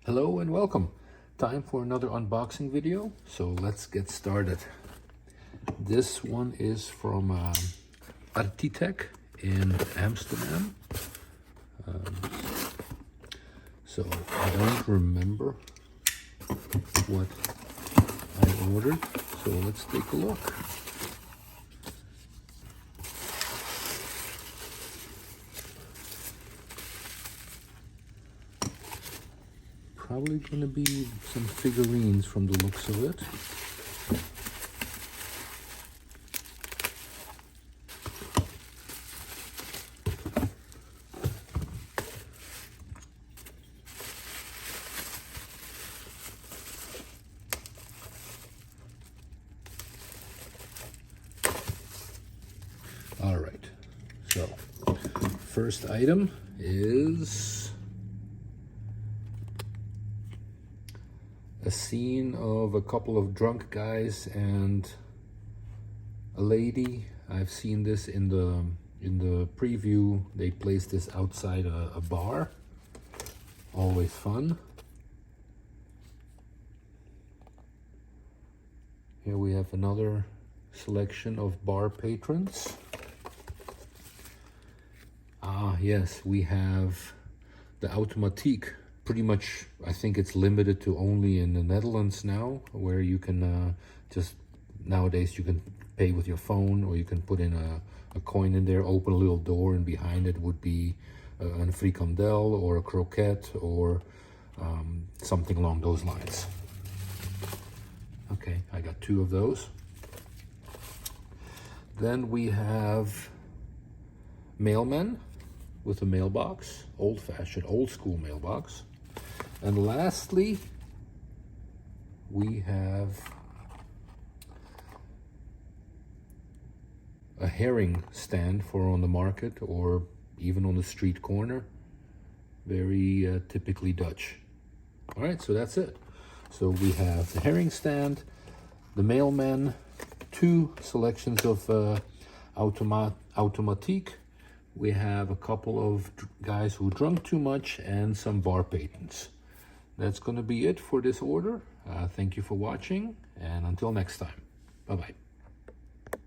Hello and welcome. Time for another unboxing video, so let's get started. This one is from Artitec in Amsterdam. So I don't remember what I ordered, so let's take a look. Probably going to be some figurines from the looks of it. All right, so first item is a scene of a couple of drunk guys and a lady. I've seen this in the preview. They placed this outside a bar. Always fun. Here we have another selection of bar patrons. Ah, yes, we have the Automatique. Pretty much, I think it's limited to only in the Netherlands now, where you can nowadays you can pay with your phone, or you can put in a coin in there, open a little door, and behind it would be a frikandel or a croquette or something along those lines. Okay, I got two of those. Then we have mailmen with a mailbox, old-fashioned, old-school mailbox. And lastly, we have a herring stand for on the market or even on the street corner. Very typically Dutch. All right, so that's it. So we have the herring stand, the mailman, two selections of Automatique. We have a couple of guys who drunk too much and some bar patrons. That's going to be it for this order. Thank you for watching, and until next time. Bye-bye.